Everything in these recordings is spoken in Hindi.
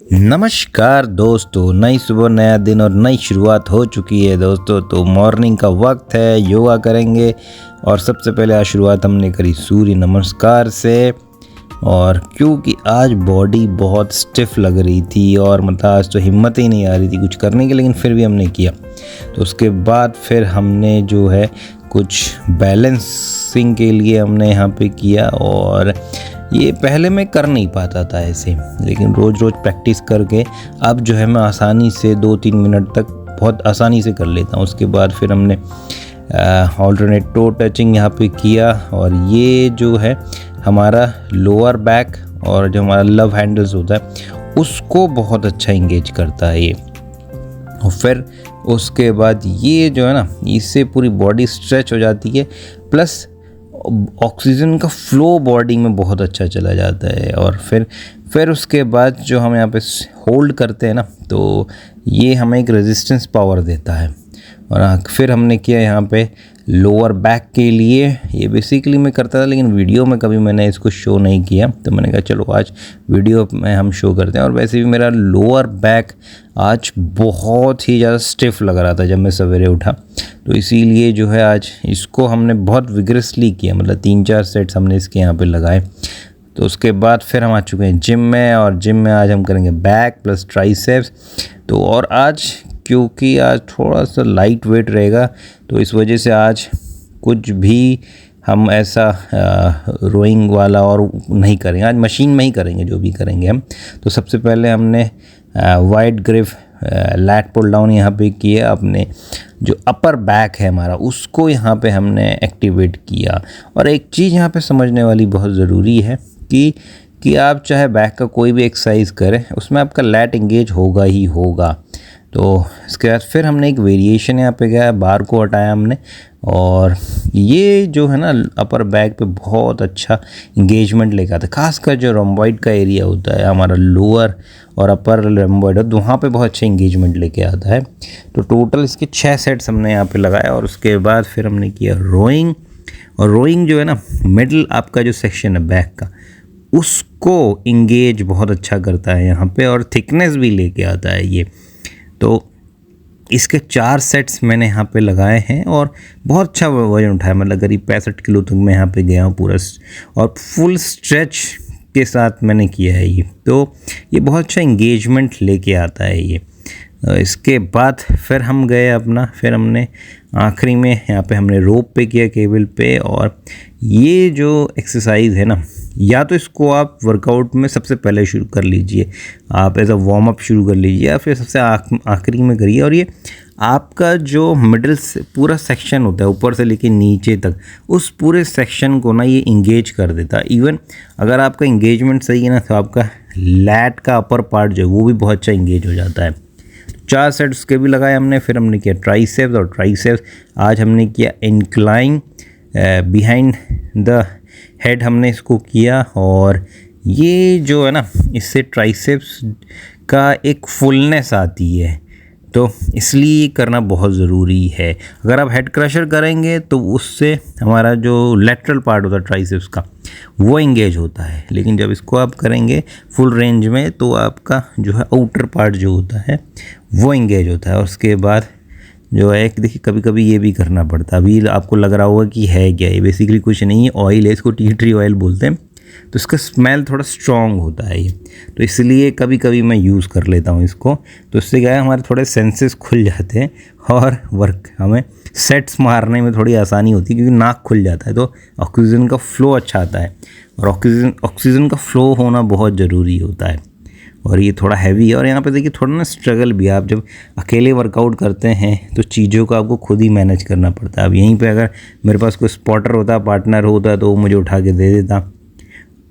नमस्कार दोस्तों, नई सुबह नया दिन और नई शुरुआत हो चुकी है दोस्तों। तो मॉर्निंग का वक्त है, योगा करेंगे। और सबसे पहले आज शुरुआत हमने करी सूर्य नमस्कार से। और क्योंकि आज बॉडी बहुत स्टिफ लग रही थी और मतलब आज तो हिम्मत ही नहीं आ रही थी कुछ करने की, लेकिन फिर भी हमने किया। तो उसके बाद फिर हमने जो है कुछ बैलेंसिंग के लिए हमने यहाँ पे किया। और ये पहले मैं कर नहीं पाता था ऐसे, लेकिन रोज़ रोज़ प्रैक्टिस करके अब जो है मैं आसानी से 2-3 मिनट तक बहुत आसानी से कर लेता हूँ। उसके बाद फिर हमने ऑल्टरनेट टो टचिंग यहाँ पे किया। और ये जो है हमारा लोअर बैक और जो हमारा लव हैंडल्स होता है उसको बहुत अच्छा इंगेज करता है ये। और फिर उसके बाद ये जो है ना, इससे पूरी बॉडी स्ट्रेच हो जाती है, प्लस ऑक्सीजन का फ्लो बॉडी में बहुत अच्छा चला जाता है। और फिर उसके बाद जो हम यहाँ पे होल्ड करते हैं ना, तो ये हमें एक रेजिस्टेंस पावर देता है। और फिर हमने किया यहाँ पे लोअर बैक के लिए। ये बेसिकली मैं करता था, लेकिन वीडियो में कभी मैंने इसको शो नहीं किया, तो मैंने कहा चलो आज वीडियो में हम शो करते हैं। और वैसे भी मेरा लोअर बैक आज बहुत ही ज़्यादा स्टिफ लग रहा था जब मैं सवेरे उठा, तो इसीलिए जो है आज इसको हमने बहुत विग्रेसली किया, मतलब 3-4 सेट्स हमने इसके यहाँ पे लगाए। तो उसके बाद फिर हम आ चुके हैं जिम में, और जिम में आज हम करेंगे बैक प्लस ट्राइसेप्स। तो और आज क्योंकि आज थोड़ा सा लाइट वेट रहेगा, तो इस वजह से आज कुछ भी हम ऐसा रोइंग वाला और नहीं करेंगे, आज मशीन में ही करेंगे जो भी करेंगे हम। तो सबसे पहले हमने wide grip lat pull down यहाँ पे किया। अपने जो अपर बैक है हमारा उसको यहाँ पे हमने एक्टिवेट किया। और एक चीज़ यहाँ पे समझने वाली बहुत ज़रूरी है कि आप चाहे बैक का कोई भी एक्सरसाइज करें, उसमें आपका लैट इंगेज होगा ही होगा। तो इसके बाद फिर हमने एक वेरिएशन यहाँ पे गया, बार को हटाया हमने। और ये जो है ना अपर बैक पे बहुत अच्छा इंगेजमेंट लेकर आता है, खासकर जो रोम्बॉइड का एरिया होता है हमारा, लोअर और अपर रोम्बॉइड, तो वहाँ पे बहुत अच्छा इंगेजमेंट लेके आता है। तो टोटल इसके 6 सेट्स हमने यहाँ पे लगाया। और उसके बाद फिर हमने किया रोइंग। और रोइंग जो है ना, मिडल आपका जो सेक्शन है बैक का, उसको इंगेज बहुत अच्छा करता है यहाँ पे, और थिकनेस भी लेके आता है ये। तो इसके 4 सेट्स मैंने यहाँ पे लगाए हैं और बहुत अच्छा वजन उठाया, मतलब करीब 65 किलो तक मैं यहाँ पे गया हूँ पूरा, और फुल स्ट्रेच के साथ मैंने किया है ये। तो ये बहुत अच्छा इंगेजमेंट लेके आता है ये। इसके बाद फिर हम गए फिर हमने आखिरी में यहाँ पे हमने रोप पे किया, केबल पे। और ये जो एक्सरसाइज है ना, या तो इसको आप वर्कआउट में सबसे पहले शुरू कर लीजिए, आप एज अ वार्म अप शुरू कर लीजिए, या फिर सबसे आखिरी में करिए। और ये आपका जो मिडिल से पूरा सेक्शन होता है ऊपर से लेके नीचे तक, उस पूरे सेक्शन को ना ये इंगेज कर देता है। इवन अगर आपका इंगेजमेंट सही है ना, तो आपका लैट का अपर पार्ट जो है वो भी बहुत अच्छा इंगेज हो जाता है। 4 सेट उसके भी लगाए हमने। फिर हमने किया ट्राइसेप्स, और ट्राइसेप्स आज हमने किया इंक्लाइन बिहाइंड द हेड हमने इसको किया। और ये जो है ना, इससे ट्राइसेप्स का एक फुलनेस आती है, तो इसलिए करना बहुत ज़रूरी है। अगर आप हेड क्रशर करेंगे तो उससे हमारा जो लेटरल पार्ट होता है ट्राइसेप्स का, वो इंगेज होता है, लेकिन जब इसको आप करेंगे फुल रेंज में, तो आपका जो है आउटर पार्ट जो होता है वो इंगेज होता है। और उसके बाद जो है देखिए, कभी कभी ये भी करना पड़ता है। अभी आपको लग रहा होगा कि है क्या, ये बेसिकली कुछ नहीं है, ऑयल है, इसको टी ट्री ऑयल बोलते हैं। तो इसका स्मेल थोड़ा स्ट्रॉन्ग होता है ये, तो इसलिए कभी कभी मैं यूज़ कर लेता हूँ इसको। तो इससे क्या है, हमारे थोड़े सेंसेस खुल जाते हैं और हमें सेट्स मारने में थोड़ी आसानी होती है, क्योंकि नाक खुल जाता है, तो ऑक्सीजन का फ़्लो अच्छा आता है। और ऑक्सीजन का फ़्लो होना बहुत ज़रूरी होता है। और ये थोड़ा हैवी है। और यहाँ पे देखिए थोड़ा ना स्ट्रगल भी है, आप जब अकेले वर्कआउट करते हैं तो चीज़ों को आपको खुद ही मैनेज करना पड़ता है। अब यहीं पे अगर मेरे पास कोई स्पॉटर होता, पार्टनर होता, तो वो मुझे उठा के दे देता,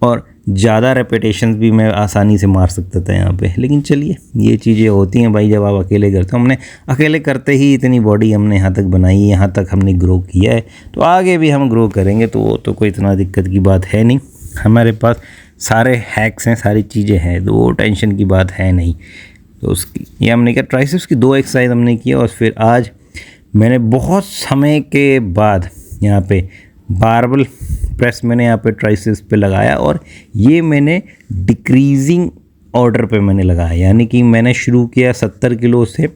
और ज़्यादा रेपिटेशंस भी मैं आसानी से मार सकता था यहाँ पे। लेकिन चलिए, ये चीज़ें होती हैं भाई, जब आप अकेले करते हो। हमने अकेले करते ही इतनी बॉडी हमने यहाँ तक बनाई, यहाँ तक हमने ग्रो किया है, तो आगे भी हम ग्रो करेंगे, तो वो तो कोई इतना दिक्कत की बात है नहीं। हमारे पास सारे हैक्स हैं, सारी चीज़ें हैं, तो वो टेंशन की बात है नहीं। तो उसकी ये हमने किया, ट्राइसेप्स की 2 एक्सरसाइज हमने किया। और फिर आज मैंने बहुत समय के बाद यहाँ पे बारबल प्रेस मैंने यहाँ पे ट्राइसेप्स पे लगाया, और ये मैंने डिक्रीजिंग ऑर्डर पे मैंने लगाया, यानी कि मैंने शुरू किया 70 किलो से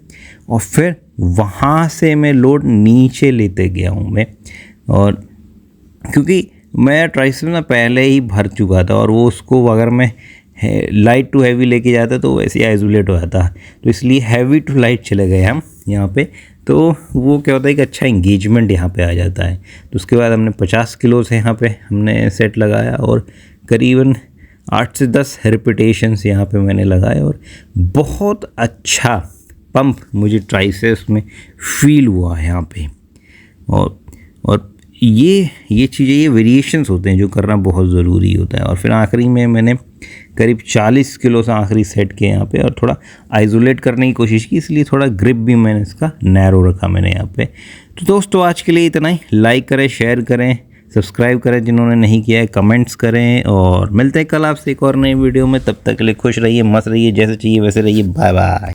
और फिर वहाँ से मैं लोड नीचे लेते गया हूँ मैं। और क्योंकि मैं ट्राइसेप ना पहले ही भर चुका था और वो उसको अगर मैं लाइट टू हैवी लेके जाता तो वैसे ही आइसोलेट हो जाता, तो इसलिए हैवी टू लाइट चले गए हम यहाँ पे। तो वो क्या होता है कि अच्छा इंगेजमेंट यहाँ पे आ जाता है। तो उसके बाद हमने 50 किलो से यहाँ पे हमने सेट लगाया और करीबन 8 से 10 रिपीटेशंस यहाँ पे मैंने लगाए और बहुत अच्छा पंप मुझे ट्राइसेप्स में फील हुआ है यहाँ पे। और ये चीज़ें, ये वेरिएशंस होते हैं जो करना बहुत ज़रूरी होता है। और फिर आखिरी में मैंने करीब 40 किलो से आखिरी सेट किया यहाँ पे और थोड़ा आइसोलेट करने की कोशिश की, इसलिए थोड़ा ग्रिप भी मैंने इसका नैरो रखा मैंने यहाँ पे। तो दोस्तों आज के लिए इतना ही। लाइक करें, शेयर करें, सब्सक्राइब करें जिन्होंने नहीं किया है, कमेंट्स करें और मिलते हैं कल आपसे एक और नई वीडियो में। तब तक के लिए खुश रहिए, मस्त रहिए, जैसे चाहिए वैसे रहिए। Bye bye.